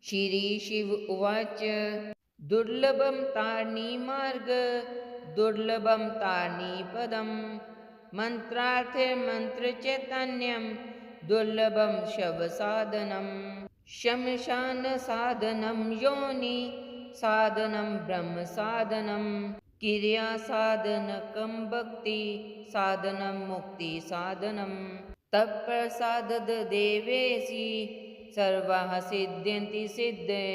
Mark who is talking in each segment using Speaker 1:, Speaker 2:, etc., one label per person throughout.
Speaker 1: श्रीशिव उवाच दुर्लभं तार्णीमार्ग दुर्लभं तार्णीपदं मन्त्रार्थे मन्त्रचैतन्यं दुर्लभं शवसाधनं शमशानसाधनं योनि साधनं ब्रह्मसाधनं क्रियासाधनकं भक्ति साधनं मुक्तिसाधनं तत्प्रसादद देवेसि सर्वाः सिद्ध्यन्ति सिद्धे।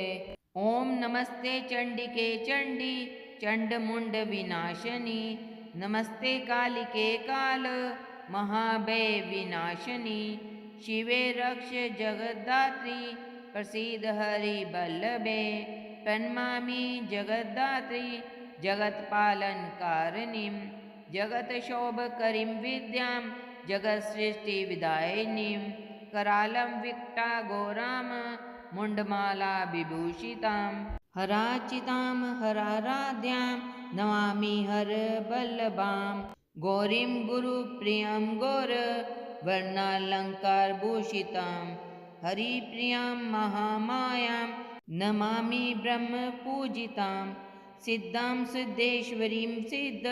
Speaker 1: ॐ नमस्ते चण्डिके चण्डी चण्डमुण्ड विनाशिनी नमस्ते कालिके काल महाभय विनाशिनी शिवे रक्ष जगद्धात्री प्रसीद हरिवल्लभे प्रणमामि जगद्धात्री जगत्पालनकारिणीं जगत्शोभकरीं विद्यां जगत्सृष्टिविदायिनीं करालं विकटाघोरां मुण्डमाला विभूषितां हराचितां हराराध्यां नमामि हरवल्लभां गौरीं गुरुप्रियां गौरवर्णालङ्कारभूषितां हरिप्रियां महामायां नमामि ब्रह्मपूजितां सिद्धां सिद्धेश्वरीं सिद्ध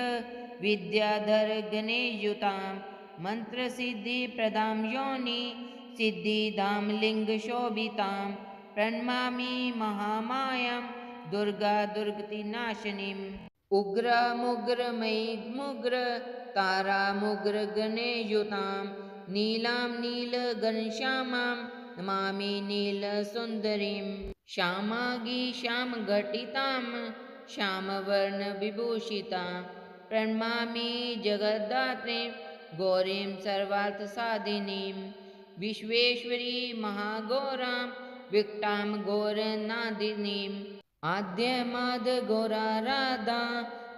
Speaker 1: विद्याधर गणेशयुतां मन्त्रसिद्धिप्रदां योनि सिद्धिदां लिङ्गशोभितां प्रणमामि महामायां दुर्गा दुर्गतिनाशिनीम् उग्रमुग्रमयीमुग्र तारामुग्रगणेशयुतां नीलां नीलघनश्यामां नमामि नीलसुन्दरीं श्यामाङ्गी श्यामघटितां श्यामवर्णविभूषितां प्रणमामि जगद्धात्रीं गौरीं सर्वार्थसाधिनीं विश्वेश्वरी महाघोरां विकटां घोरनादिनीम् आद्यमादघोराराधा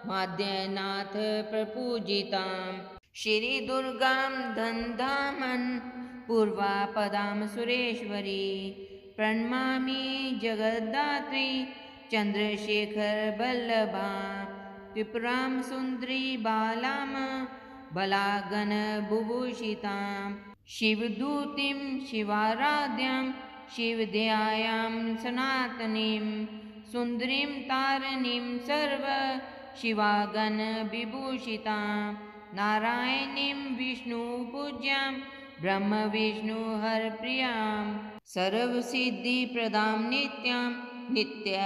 Speaker 1: माद्यनाथ प्रपूजितां श्रीदुर्गां धन्धामन् पूर्वापदां सुरेश्वरी प्रणमामि जगद्धात्री चन्द्रशेखरवल्लभा त्रिपुरां सुन्दरी बालां बलागणविभूषितां शिवदूतीं शिवाराध्यां शिवध्यायां सनातनीं सुन्दरीं तारिणीं सर्व शिवागणविभूषितां नारायणीं विष्णुपूज्यां ब्रह्मविष्णुहरप्रियां सर्वसिद्धिप्रदां नित्यां नित्यगणवर्जितां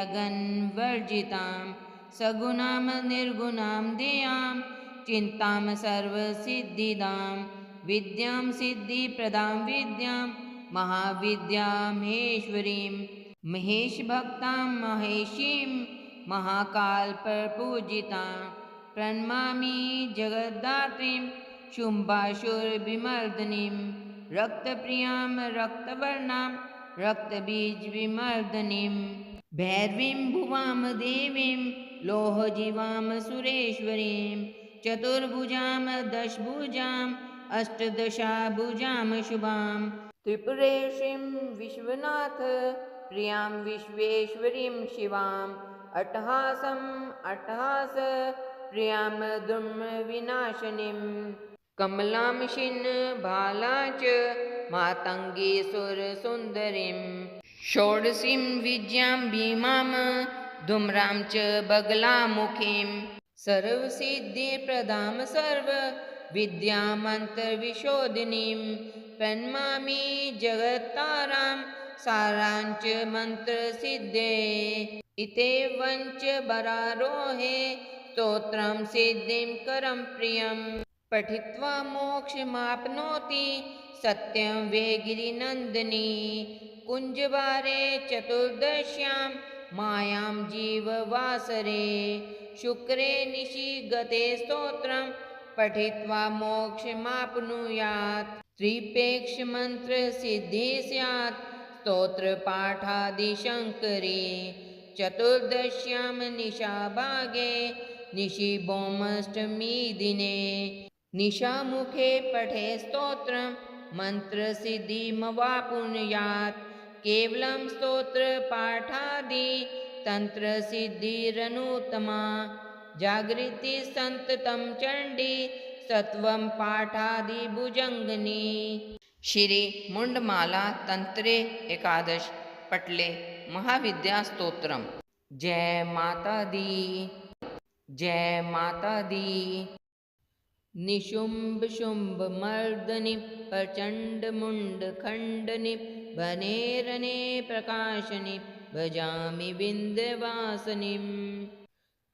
Speaker 1: सगुणां निर्गुणां ध्येयां चिन्तां सर्वसिद्धिदां विद्यां सिद्धिप्रदां विद्यां महाविद्यां महेश्वरीं महेशभक्तां महेशीं महाकालप्रपूजितां प्रणमामि जगद्धात्रीं शुम्भासुरविमर्दिनीं रक्तप्रियां रक्तवर्णां रक्तबीजविमर्दिनीं भैरवीं भुवां देवीं लोहजीवां सुरेश्वरीं चतुर्भुजां दशभुजां अष्टदशाभुजां शुभां त्रिपुरेशीं विश्वनाथ प्रियां विश्वेश्वरीं शिवाम् अट्टहासं अट्टहास प्रियां दुर्मविनाशिनीं कमलां भाला च मातङ्गी सुरसुन्दरीं षोडशीं विद्यां भीमां धूम्रां च बगलामुखीं सर्वसिद्धिप्रदां सर्वविद्यामन्त्रविशोधिनीं प्रणमामि जगत्तारां साराञ्च मन्त्रसिद्धे इत्येवञ्च वरारोहे स्तोत्रं सिद्धिं करं प्रियं पठित्वा मोक्षमाप्नोति सत्यं वे गिरिनन्दिनी कुञ्जवारे चतुर्दश्यां मायां जीववासरे शुक्रे निशि गते स्तोत्रं पठित्वा मोक्षमाप्नुयात् त्रिपेक्षमन्त्रसिद्धिः स्यात् स्तोत्रपाठादिशङ्करे चतुर्दश्यां निशाभागे निशिभौमाष्टमी दिने निशामुखे पठे स्तोत्रं मन्त्रसिद्धिमवाप्नुयात् केवलं स्तोत्रपाठादि तन्त्रसिद्धिरनुत्तमा जागृति सन्ततं चण्डी सत्वं पाठादिभुजङ्गिनी श्री मुंडमाला तंत्रे एकादश पटले महाविद्या स्तोत्रम। जय माता दी, जय माता दी। निशुंभ शुंभ मर्दनि प्रचंड मुंड खंडनि वनेरने प्रकाशनि भजामि विंध्यवासिनीं।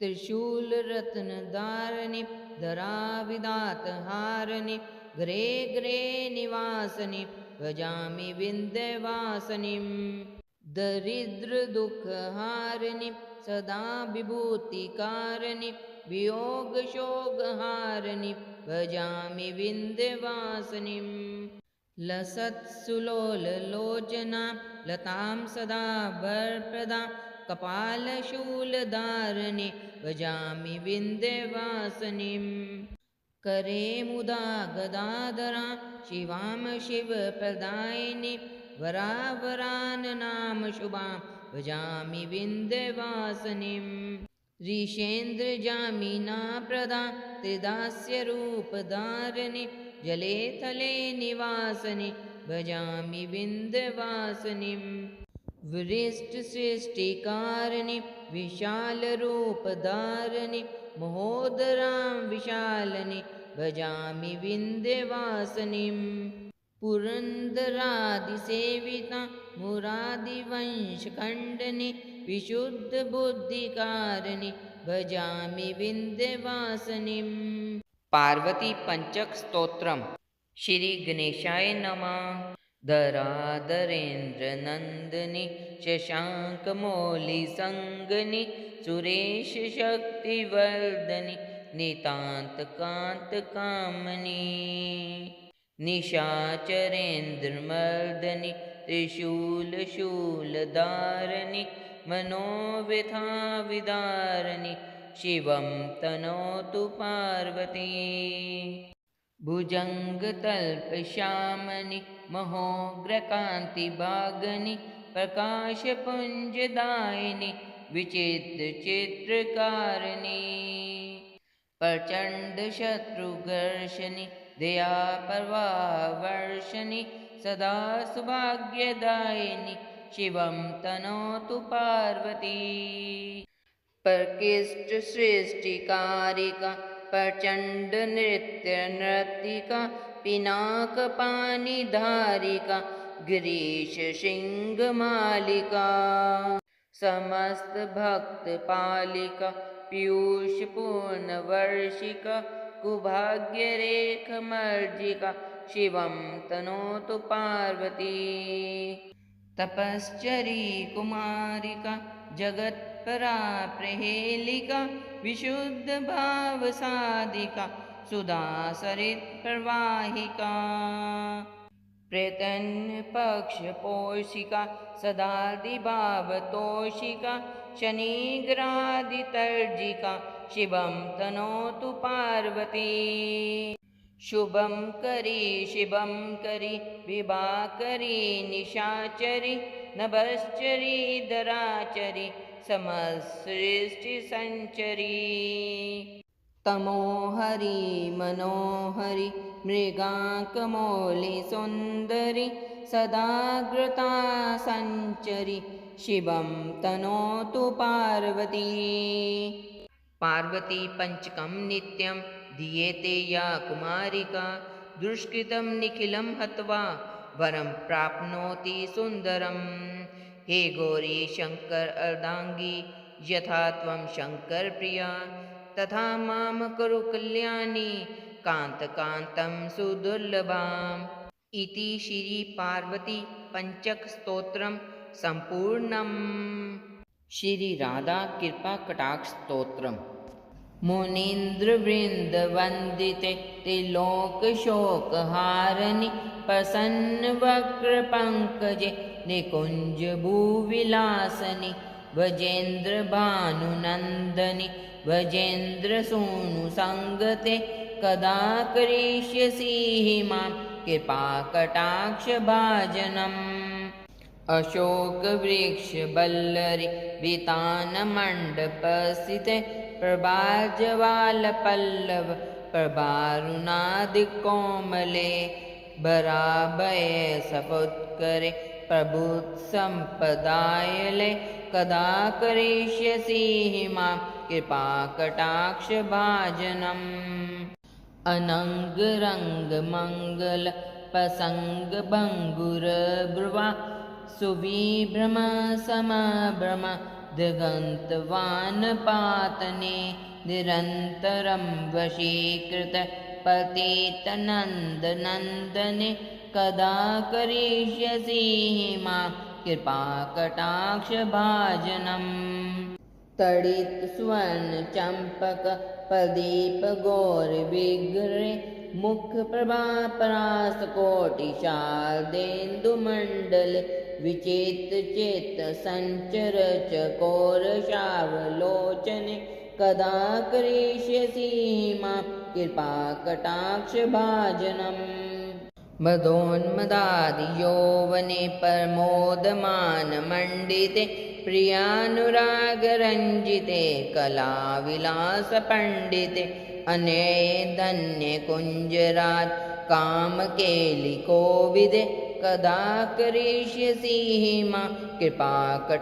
Speaker 1: त्रिशूल रत्न धारनि धराविदात हारनि गृहे गृहे निवासनि भजामि विंध्यवासिनीं। दरिद्र दुख हारनि सदा विभूतिकारिणि वियोग शोक हारनि भजामि विंध्यवासिनीं। लसत्सुलोल लोचना लतां सदा वरप्रदा कपालशूलधारिणि भजामि विंध्यवासिनीं। करे मुदा गदाधरा शिवां शिवप्रदायिनि वरावराननाम शुभां भजामि विंध्यवासिनीं। ऋषेन्द्रजामिना प्रदा त्रिदास्यरूपधारिणि जले थले निवासिनि भजामि विंध्यवासिनीं। विशिष्टसृष्टिकारिणि विशालरूपधारिणि महोदरां विशालिनि भजामि विंध्यवासिनीं। पुरन्दरादिसेविता मुरादिवंशखण्डिनि विशुद्धबुद्धिकारिणि भजामि विंध्यवासिनीं। पार्वती पंचक स्तोत्रम। श्री गणेशाय नमः। धराधरेन्द्र नंदनि शशांकमौलिसंगनि सुरेश शक्तिवर्धनि नितांत कांत कामनि निशाचरेन्द्रमर्दनि त्रिशूलशूलधारनि मनोव्यथा विदारनि शिवं तनोतु पार्वती। भुजङ्गतल्पश्यामनि महोग्रकान्तिभागनि प्रकाशपुञ्जदायिनि विचित्रचित्रकारिणि प्रचण्डशत्रुघर्षनि दयाप्रवाहवर्षनि सदा सौभाग्यदायिनि शिवं तनोतु पार्वती। प्रकृष्टसृष्टिकारिका प्रचण्डनृत्यनर्तिका पिनाकपाणिधारिका गिरीशशृङ्गमालिका समस्तभक्तपालिका पीयूषपूर्णवर्षिका कुभाग्यरेखमर्जिका शिवं तनोतु पार्वती। तपश्चरी कुमारिका जगत्परा प्रहेलिका विशुद्धभावसाधिका सुधासरित्प्रवाहिका प्रेतन्पक्षपोषिका सदादिभावतोषिका शनिग्रहादितर्जिका शिवं तनोतु पार्वती। शुभं करी शिवं करी विभाकरी निशाचरी नभश्चरी धराचरी समसृष्टिसञ्चरी। तमोहरि मनोहरि मृगाङ्कमौलिसुन्दरि सदाग्रता सञ्चरि शिवं तनोतु पार्वती। पार्वती पंचकं नित्यं दीयते या कुमारिका दुष्कृतं निखिलं हत्वा वरं प्राप्नोति सुन्दरम्। हे गौरी शंकर अर्धांगी यथा त्वं शंकर प्रिया तथा मां कुरु कल्याणी कांतकांतं सुदुर्लभाम्। इति श्री पार्वती पंचक स्तोत्रम संपूर्णम्। श्री राधा कृपा कटाक्ष स्तोत्रम। मुनीन्द्रवृन्दवन्दिते त्रिलोकशोकहारिणि प्रसन्नवक्रपङ्कजे निकुञ्जभूविलासनि भजेन्द्रभानुनन्दनि भजेन्द्रसूनुसङ्गते कदा करिष्यसि मां कृपाकटाक्षभाजनम्। अशोकवृक्षवल्लरि वितानमण्डपस्थिते प्रभाजवालपल्लव प्रभारुणादिकोमले भराभये सपुत्करे प्रभुत्सम्पदायले कदा करिष्यसि मां कृपाकटाक्षभाजनम् अनङ्गरङ्गमङ्गलप्रसङ्गभङ्गुरब्रुवा सुविभ्रम समभ्रम दिगन्तवानपातने निरन्तरं वशीकृत पतितनन्दनन्दने कदा करिष्यसि मां कृपाकटाक्षभाजनम् तडितस्वर्णचम्पक प्रदीपगौरविग्रहे मुखप्रभापरासकोटिशारदेन्दुमण्डले विचित्रचित्तसञ्चरचकोरशावलोचने कदा करिष्यसि मां कृपाकटाक्षभाजनम् मदोन्मदादियौवने प्रमोदमानमण्डिते प्रियानुरागरञ्जिते कलाविलासपण्डिते अनेधन्ये कुञ्जराज कामकेलिकोविदे कदा करिष्यसि मां कृपाकटाक्षभाजनम्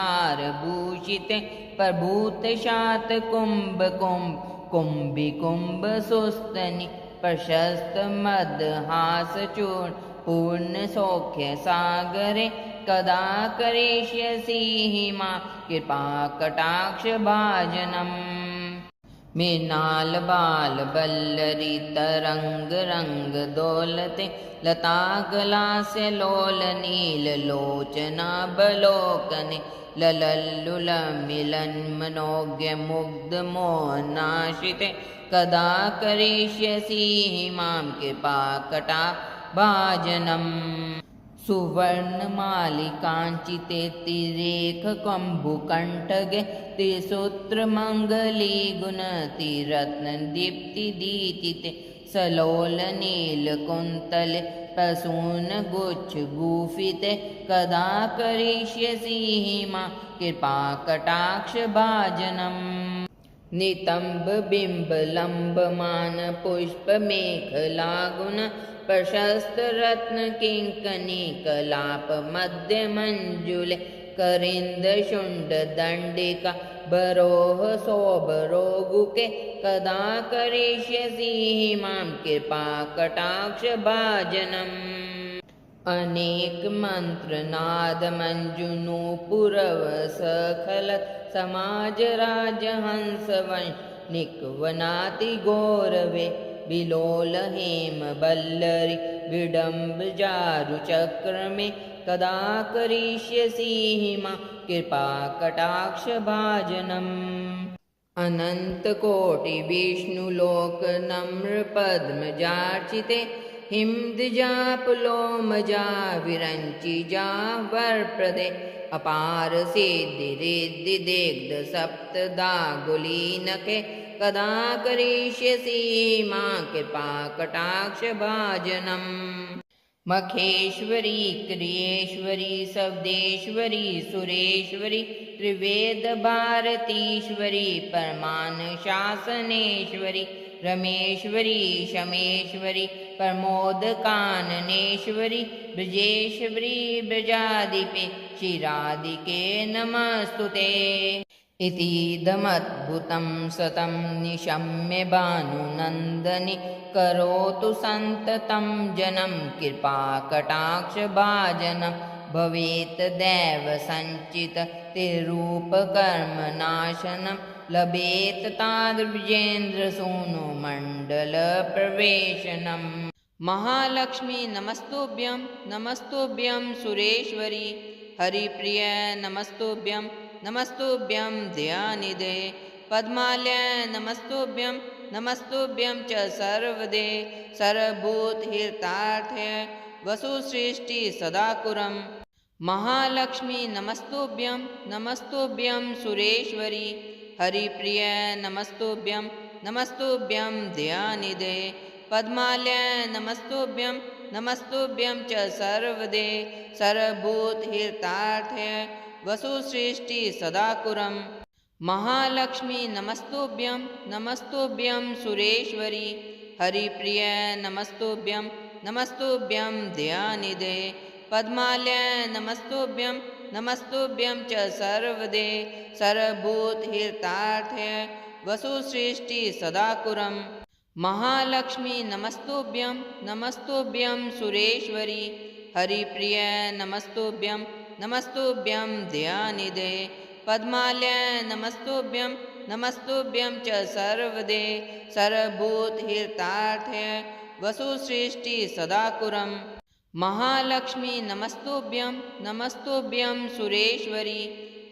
Speaker 1: अशेषहावभावधीरहीरहारभूषिते प्रभूतशातकुम्भकुम्भिकुम्भसुस्तनि प्रशस्तमदहासचूर्ण पूर्णसौख्यसागरे कदा करिष्यसि मां कृपाकटाक्षभाजनम् मृणालबालवल्लरी तरङ्गरङ्गदोलते लतागलास्यलोलनीललोचनाबलोकने ललल्लुलमिलन्मनोज्ञमुग्धमोहनाशिते कदा करिष्यसि मां कृपाकटाक्षभाजनम् सुवर्णमालिकाञ्चिते तिरेखकम्बुकण्ठगे त्रिसूत्रमङ्गलीगुणतिरत्नदीप्तिदीतिते सलोलनीलकुन्तले प्रसूनगुच्छगुफिते कदा करिष्यसि मां कृपाकटाक्षभाजनम् नितम्बबिम्बलम्बमानपुष्पमेखलागुण प्रशस्तरत्नकिङ्कणीकलापमध्यमञ्जुले करिन्दशुण्डदण्डिका बरोहसोबरोगुके कदा करिष्यसि मां कृपाकटाक्षभाजनम् अनेकमन्त्रनादमञ्जुनूपुरवसखलत् समाजराजहंसवन्निक्वनातिगौरवे विलोलहेमबल्लरि विडम्बजारुचक्रमे कदा करिष्यसि मां कृपाकटाक्षभाजनम् अनन्तकोटिविष्णुलोकनम्रपद्मजार्चिते हिमद्जापुलोमजा विरञ्चिजा वरप्रदे अपार सिद्धिरिद्धिदिग्धसप्तदागुलीनके कदा करिष्यसि मां कृपाकटाक्षभाजनम् मखेश्वरी क्रियेश्वरी शब्देश्वरी सुरेश्वरी त्रिवेदभारतीश्वरी परमानशासनेश्वरी रमेश्वरी शमेश्वरी प्रमोदकाननेश्वरी ब्रजेश्वरी ब्रजाधिपे क्षीरादिके नमस्तुते इतीदमद्भुतं सतं निशम्य भानुनन्दनि करोतु सन्ततं जनं कृपाकटाक्षभाजनं भवेत् दैवसञ्चिततिरूपकर्मनाशनं लभेत तादृजेन्द्रसूनुमण्डलप्रवेशनम् महालक्ष्मी नमस्तुभ्यं नमस्तुभ्यं सुरेश्वरी हरिप्रिय नमस्तुभ्यं नमस्तुभ्यं दयानिधे पद्मालय नमस्तुभ्यं नमस्तुभ्यं च सर्वदे सर्वभूतहितार्थे वसुसृष्टि सदाकुरं महालक्ष्मी नमस्तुभ्यं नमस्तुभ्यं सुरेश्वरी हरिप्रिय नमस्तुभ्यं नमस्तुभ्यं दयानिधे पद्मालय नमस्तुभ्यं नमस्तुभ्यं च सर्वदे सर्वभूतहितार्थे वसुसृष्टि सदाकुरं महालक्ष्मी नमस्तुभ्यं नमस्तुभ्यं सुरेश्वरी हरिप्रिय नमस्तुभ्यं नमस्तुभ्यं दयानिधे पद्मालय नमस्तुभ्यं नमस्तुभ्यं च सर्वदे सर्वभूतहितार्थे वसुसृष्टि सदाकुरं महालक्ष्मी नमस्तुभ्यं नमस्तुभ्यं सुरेश्वरी हरिप्रिय नमस्तुभ्यं नमस्तुभ्यं दयानिधे पद्मालय नमस्तुभ्यं नमस्तुभ्यं च सर्वदे सर्वभूतहितार्थे वसुसृष्टि सदाकुरं महालक्ष्मी नमस्तुभ्यं नमस्तुभ्यं सुरेश्वरी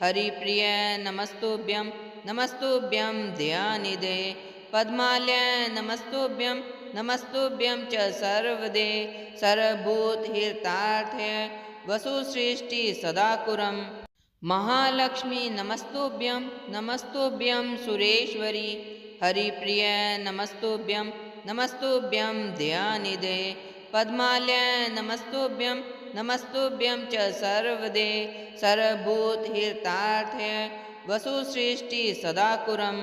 Speaker 1: हरिप्रिय नमस्तुभ्यं नमस्तुभ्यं दयानिधे पद्मालय नमस्तुभ्यं नमस्तुभ्यं च सर्वदे सर्वभूतहितार्थे वसुसृष्टि सदाकुरं महालक्ष्मी नमस्तुभ्यं नमस्तुभ्यं सुरेश्वरी हरिप्रिय नमस्तुभ्यं नमस्तुभ्यं दयानिधे पद्मालय नमस्तुभ्यं नमस्तुभ्यं च सर्वदे सर्वभूतहितार्थे वसुसृष्टि सदाकुरं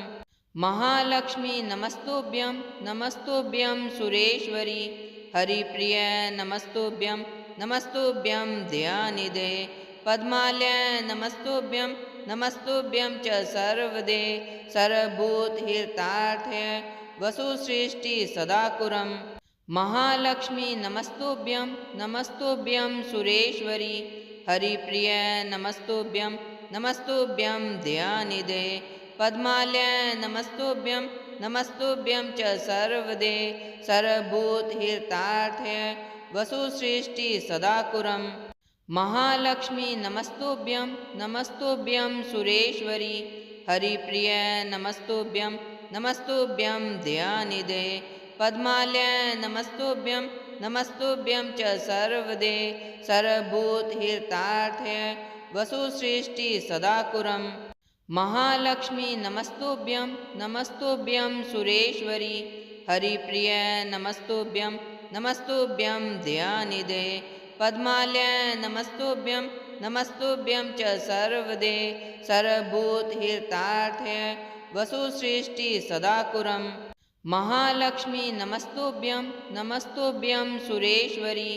Speaker 1: महालक्ष्मी नमस्तुभ्यं नमस्तुभ्यं सुरेश्वरी हरिप्रिय नमस्तुभ्यं नमस्तुभ्यं दयानिधे पद्मालय नमस्तुभ्यं नमस्तुभ्यं च सर्वदे सर्वभूतहितार्थे वसुसृष्टि सदाकुरं महालक्ष्मी नमस्तुभ्यं नमस्तुभ्यं सुरेश्वरी हरिप्रिय नमस्तुभ्यं नमस्तुभ्यं दयानिधे पद्मालय नमस्तुभ्यं नमस्तुभ्यं च सर्वदे सर्वभूतहितार्थे वसुसृष्टि सदाकुरं महालक्ष्मी नमस्तुभ्यं नमस्तुभ्यं सुरेश्वरी हरिप्रिय नमस्तुभ्यं नमस्तुभ्यं दयानिधे पद्मालय नमस्तुभ्यं नमस्तुभ्यं च सर्वदे सर्वभूतहितार्थे वसुसृष्टि सदाकुरं महालक्ष्मी नमस्तुभ्यं नमस्तुभ्यं सुरेश्वरी हरिप्रिय नमस्तुभ्यं नमस्तुभ्यं दयानिधे पद्मालय नमस्तुभ्यं नमस्तुभ्यं च सर्वदे सर्वभूतहितार्थे वसुसृष्टि सदाकुरं महालक्ष्मी नमस्तुभ्यं नमस्तुभ्यं सुरेश्वरी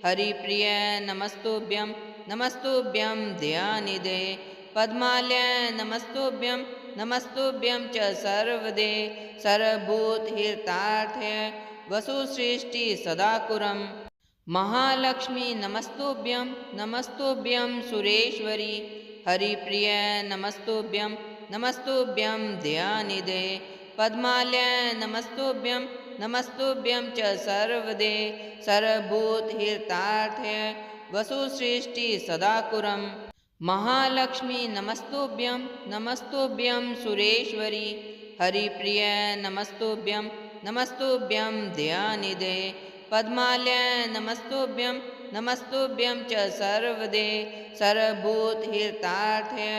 Speaker 1: हरिप्रिय नमस्तुभ्यं नमस्तुभ्यं दयानिधे पद्मालय नमस्तुभ्यं नमस्तुभ्यं च सर्वदे सर्वभूतहितार्थे वसुसृष्टि सदाकुरं महालक्ष्मी नमस्तुभ्यं नमस्तुभ्यं सुरेश्वरी हरिप्रिय नमस्तुभ्यं नमस्तुभ्यं दयानिधे पद्मालय नमस्तुभ्यं नमस्तुभ्यं च सर्वदे सर्वभूतहितार्थे वसुसृष्टि सदाकुरं महालक्ष्मी नमस्तुभ्यं नमस्तुभ्यं सुरेश्वरी हरिप्रिय नमस्तुभ्यं नमस्तुभ्यं दयानिधे पद्मालय नमस्तुभ्यं नमस्तुभ्यं च सर्वदे सर्वभूतहितार्थे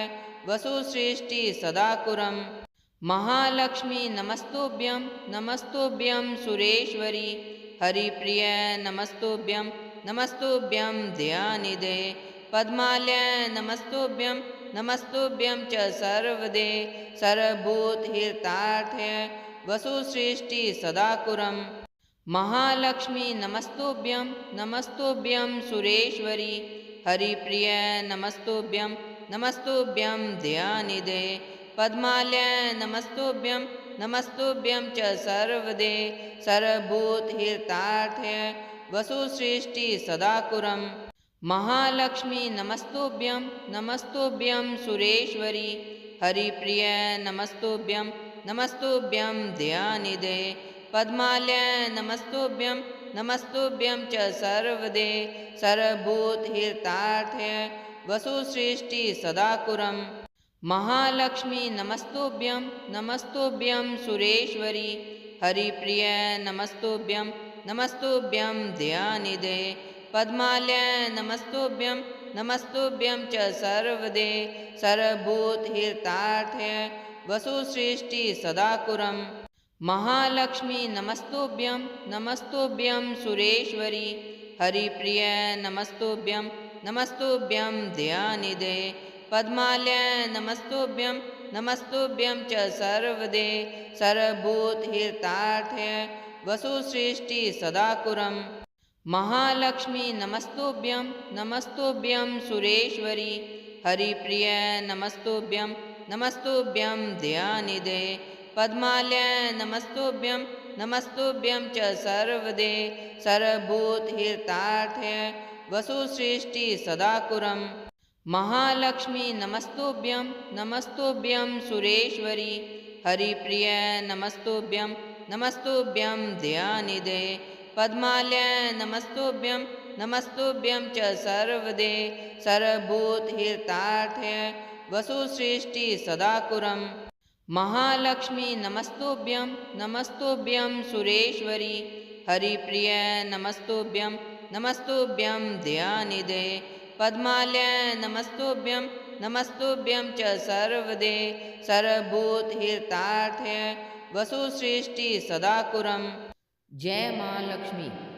Speaker 1: वसुसृष्टि सदाकुरं महालक्ष्मी नमस्तुभ्यं नमस्तुभ्यं सुरेश्वरी हरिप्रिय नमस्तुभ्यं नमस्तुभ्यं दयानिधे पद्मालय नमस्तुभ्यं नमस्तुभ्यं च सर्वदे सर्वभूतहितार्थे वसुसृष्टि सदाकुरं महालक्ष्मी नमस्तुभ्यं नमस्तुभ्यं सुरेश्वरी हरिप्रिय नमस्तुभ्यं नमस्तुभ्यं दयानिधे पद्मालय नमस्तुभ्यं नमस्तुभ्यं च सर्वदे सर्वभूतहितार्थे वसुसृष्टि सदाकुरं महालक्ष्मी नमस्तुभ्यं नमस्तुभ्यं सुरेश्वरी हरिप्रिय नमस्तुभ्यं नमस्तुभ्यं दयानिधे पद्मालय नमस्तुभ्यं नमस्तुभ्यं च सर्वदे सर्वभूतहितार्थे वसुसृष्टि सदाकुरं महालक्ष्मी नमस्तुभ्यं नमस्तुभ्यं सुरेश्वरी हरिप्रिय नमस्तुभ्यं नमस्तुभ्यं दयानिधे पद्मालय नमस्तुभ्यं नमस्तुभ्यं च सर्वदे सर्वभूतहितार्थे वसुसृष्टि सदाकुरं महालक्ष्मी नमस्तुभ्यं नमस्तुभ्यं सुरेश्वरी हरिप्रिय नमस्तुभ्यं नमस्तुभ्यं दयानिधे पद्मालय नमस्तुभ्यं नमस्तुभ्यं च सर्वदे सर्वभूतहितार्थे वसुसृष्टि सदाकुरं महालक्ष्मी नमस्तुभ्यं नमस्तुभ्यं सुरेश्वरी हरिप्रिय नमस्तुभ्यं नमस्तुभ्यं दयानिधे पद्मालय नमस्तुभ्यं नमस्तुभ्यं च सर्वदे सर्वभूतहितार्थे वसुसृष्टि सदाकुरं महालक्ष्मी नमस्तुभ्यं नमस्तुभ्यं सुरेश्वरी हरिप्रिय नमस्तुभ्यं नमस्तुभ्यं दयानिधे पद्मालय नमस्तुभ्यं नमस्तुभ्यं च सर्वदे सर्वभूतहितार्थे वसुसृष्टि सदाकुरं महालक्ष्मी नमस्तुभ्यं नमस्तुभ्यं सुरेश्वरी हरिप्रिय नमस्तुभ्यं नमस्तुभ्यं दयानिधे पद्मालय नमस्तुभ्यं नमस्तुभ्यं च सर्वदे सर्वभूतहितार्थे वसुसृष्टि सदाकुरं जय माँ लक्ष्मी।